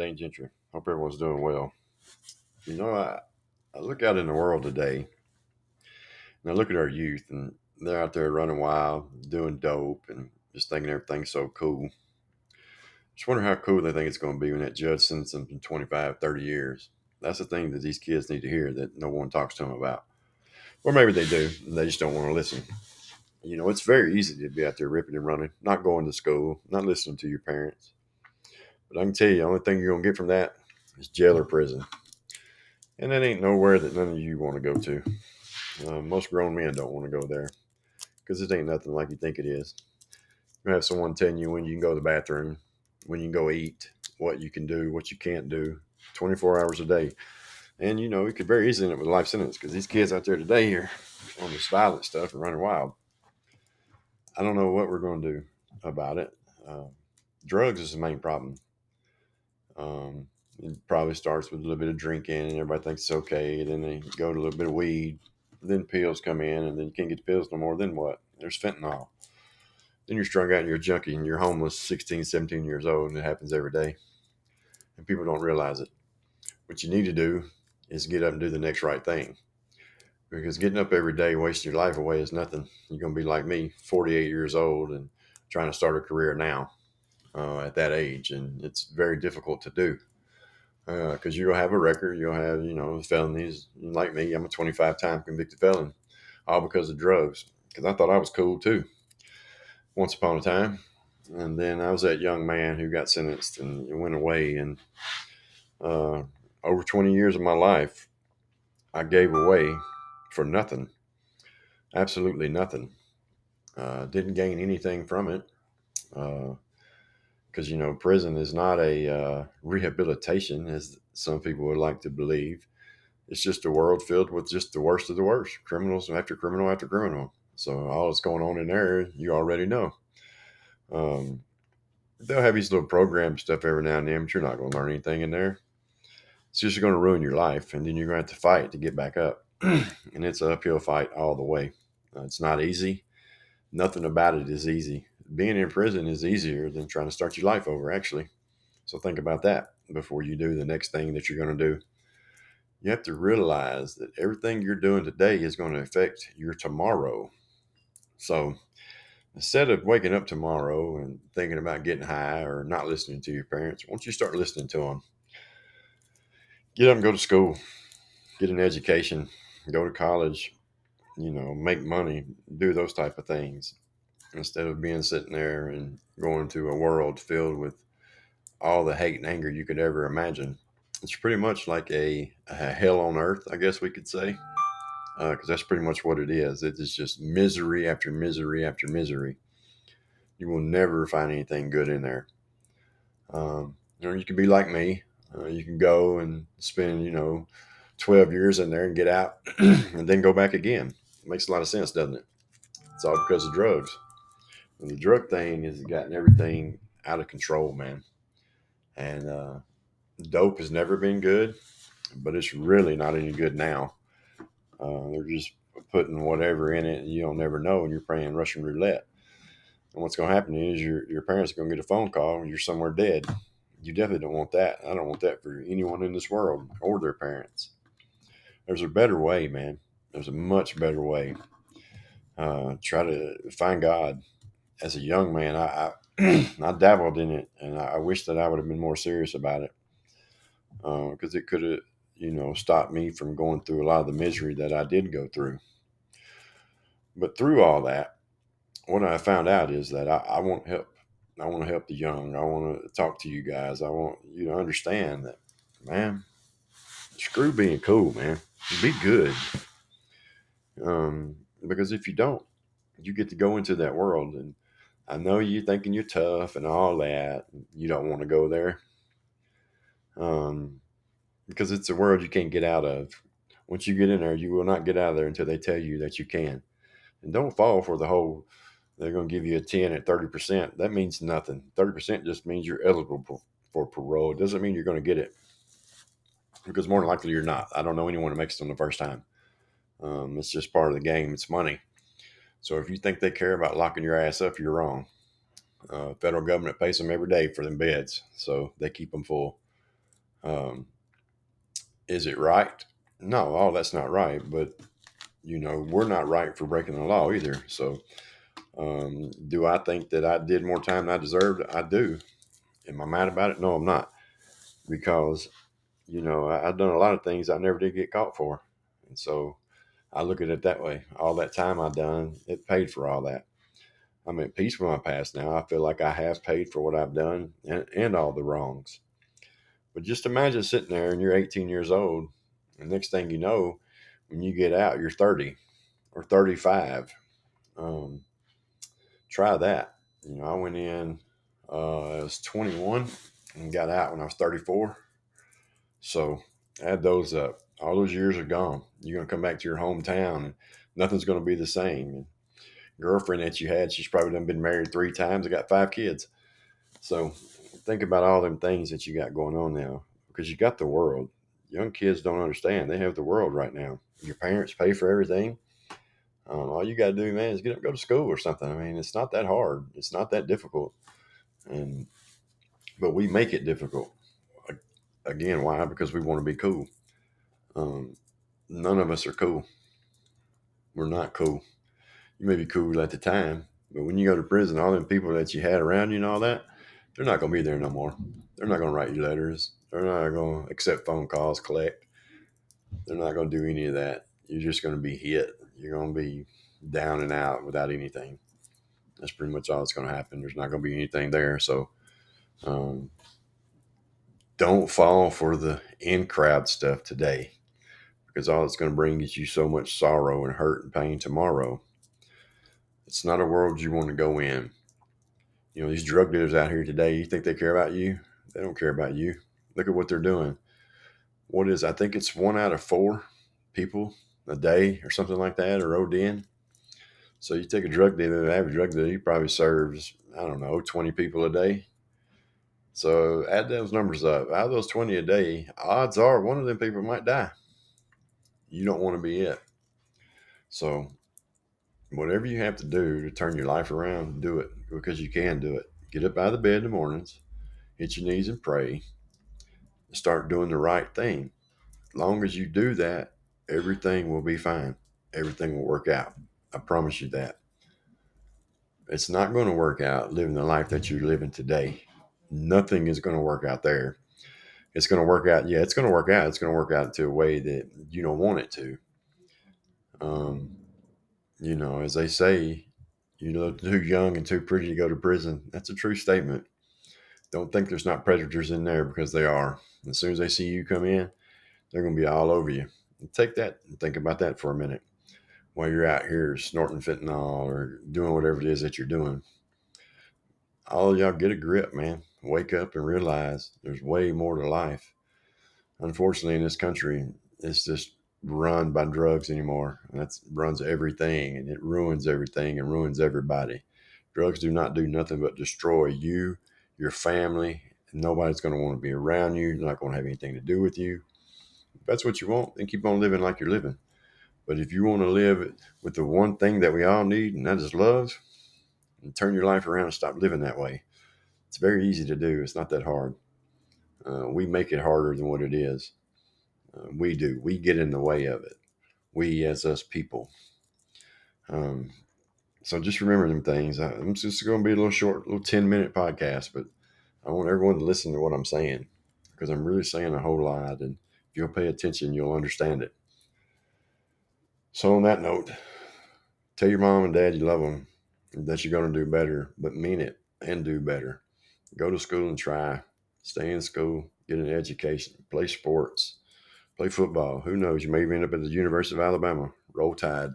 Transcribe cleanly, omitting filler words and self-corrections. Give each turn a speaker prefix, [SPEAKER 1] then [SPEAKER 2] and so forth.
[SPEAKER 1] Dane Gentry. Hope everyone's doing well. I look out in the world today and I look at our youth, and they're out there running wild, doing dope, and just thinking everything's so cool. Just wonder how cool they think it's going to be when that judge sentences them in 25, 30 years. That's the thing that these kids need to hear that no one talks to them about. Or maybe they do, and they just don't want to listen. It's very easy to be out there ripping and running, not going to school, not listening to your parents. But I can tell you, the only thing you're going to get from that is jail or prison. And that ain't nowhere that none of you want to go to. Most grown men don't want to go there because it ain't nothing like you think it is. You have someone telling you when you can go to the bathroom, when you can go eat, what you can do, what you can't do, 24 hours a day. And, it could very easily end up with a life sentence because these kids out there today are on this violent stuff and running wild. I don't know what we're going to do about it. Drugs is the main problem. It probably starts with a little bit of drinking, and everybody thinks it's okay. Then they go to a little bit of weed. Then pills come in, and then you can't get the pills no more. Then what? There's fentanyl. Then you're strung out and you're a junkie and you're homeless, 16, 17 years old, and it happens every day. And people don't realize it. What you need to do is get up and do the next right thing. Because getting up every day, wasting your life away is nothing. You're going to be like me, 48 years old, and trying to start a career now at that age. And it's very difficult to do. Because you'll have a record, you'll have, felonies. Like me, I'm a 25-time convicted felon, all because of drugs. Because I thought I was cool too, once upon a time. And then I was that young man who got sentenced and it went away. And over 20 years of my life, I gave away for nothing, absolutely nothing. Didn't gain anything from it. Because prison is not a rehabilitation, as some people would like to believe. It's just a world filled with just the worst of the worst, criminals after criminal after criminal. So all that's going on in there, you already know. They'll have these little program stuff every now and then, but you're not going to learn anything in there. It's just going to ruin your life, and then you're going to have to fight to get back up. And it's an uphill fight all the way. It's not easy. Nothing about it is easy. Being in prison is easier than trying to start your life over, actually. So think about that before you do the next thing that you're going to do. You have to realize that everything you're doing today is going to affect your tomorrow. So instead of waking up tomorrow and thinking about getting high or not listening to your parents, once you start listening to them, get up and go to school, get an education, go to college, make money, do those type of things instead of being sitting there and going to a world filled with all the hate and anger you could ever imagine. It's pretty much like a hell on earth, I guess we could say, because that's pretty much what it is. It is just misery after misery after misery. You will never find anything good in there. You can be like me. You can go and spend, 12 years in there and get out and then go back again. It makes a lot of sense, doesn't it? It's all because of drugs. And the drug thing has gotten everything out of control, man. And dope has never been good, but it's really not any good now. They're just putting whatever in it, and you don't never know, and you're playing Russian roulette. And what's going to happen is your parents are going to get a phone call and you're somewhere dead. You definitely don't want that. I don't want that for anyone in this world or their parents. There's a better way, man. There's a much better way. Try to find God. As a young man, I I dabbled in it, and I wish that I would have been more serious about it because it could have, stopped me from going through a lot of the misery that I did go through. But through all that, what I found out is that I want help. I want to help the young. I want to talk to you guys. I want you to understand that, man, screw being cool, man. Be good. Because if you don't, you get to go into that world. And I know you thinking you're tough and all that. You don't want to go there. Because it's a world you can't get out of. Once you get in there, you will not get out of there until they tell you that you can. And don't fall for the whole, they're going to give you a 10 at 30%. That means nothing. 30% just means you're eligible for parole. It doesn't mean you're going to get it. Because more than likely you're not. I don't know anyone who makes it on the first time. It's just part of the game. It's money. So if you think they care about locking your ass up, you're wrong. Federal government pays them every day for them beds. So they keep them full. Um, is it right? No, all that's not right. But we're not right for breaking the law either. So, do I think that I did more time than I deserved? I do. Am I mad about it? No, I'm not, because I've done a lot of things I never did get caught for, and so I look at it that way. All that time I done, it paid for all that. I'm at peace with my past now. I feel like I have paid for what I've done and all the wrongs. But just imagine sitting there and you're 18 years old, and next thing you know, when you get out, you're 30 or 35. Um, Try that. I went in, I was 21 and got out when I was 34. So add those up. All those years are gone. You're going to come back to your hometown and nothing's going to be the same. And girlfriend that you had, she's probably done been married 3 times and got 5 kids. So think about all them things that you got going on now, because you got the world. Young kids don't understand. They have the world right now. Your parents pay for everything. All you got to do, man, is get up, go to school or something. I mean, it's not that hard. It's not that difficult. And but we make it difficult. Again, why? Because we want to be cool. Um, None of us are cool. We're not cool. You may be cool at the time, but when you go to prison, all them people that you had around you and all that, they're not going to be there no more. They're not going to write you letters. They're not going to accept phone calls, collect. They're not going to do any of that. You're just going to be hit. You're going to be down and out without anything. That's pretty much all that's going to happen. There's not going to be anything there. So um, don't fall for the in crowd stuff today, because all it's going to bring is you so much sorrow and hurt and pain tomorrow. It's not a world you want to go in. These drug dealers out here today, you think they care about you? They don't care about you. Look at what they're doing. I think it's 1 out of 4 people a day or something like that are ODing. So you take a drug dealer, an average drug dealer, he probably serves, I don't know, 20 people a day. So add those numbers up. Out of those 20 a day, odds are one of them people might die. You don't want to be it. So whatever you have to do to turn your life around, do it, because you can do it. Get up out of the bed in the mornings, hit your knees and pray, and start doing the right thing. As long as you do that, everything will be fine. Everything will work out. I promise you that. It's not going to work out living the life that you're living today. Nothing is going to work out there. It's going to work out. Yeah, it's going to work out. It's going to work out to a way that you don't want it to. Um, as they say, too young and too pretty to go to prison. That's a true statement. Don't think there's not predators in there, because they are. As soon as they see you come in, they're going to be all over you. Take that and think about that for a minute while you're out here snorting fentanyl or doing whatever it is that you're doing. All of y'all get a grip, man. Wake up and realize there's way more to life. Unfortunately, in this country, it's just run by drugs anymore. That runs everything, and it ruins everything and ruins everybody. Drugs do not do nothing but destroy you, your family, and nobody's going to want to be around you. They're not going to have anything to do with you. If that's what you want, then keep on living like you're living. But if you want to live with the one thing that we all need, and that is love, and turn your life around and stop living that way. It's very easy to do. It's not that hard. We make it harder than what it is. We do. We get in the way of it. We, as us people. Um, so just remember them things. I'm just going to be a little short, little 10-minute podcast, but I want everyone to listen to what I'm saying, because I'm really saying a whole lot. And if you'll pay attention, you'll understand it. So on that note, tell your mom and dad you love them, that you're going to do better, but mean it and do better. Go to school and try. Stay in school, get an education, play sports, play football. Who knows? You may end up at the University of Alabama. Roll Tide.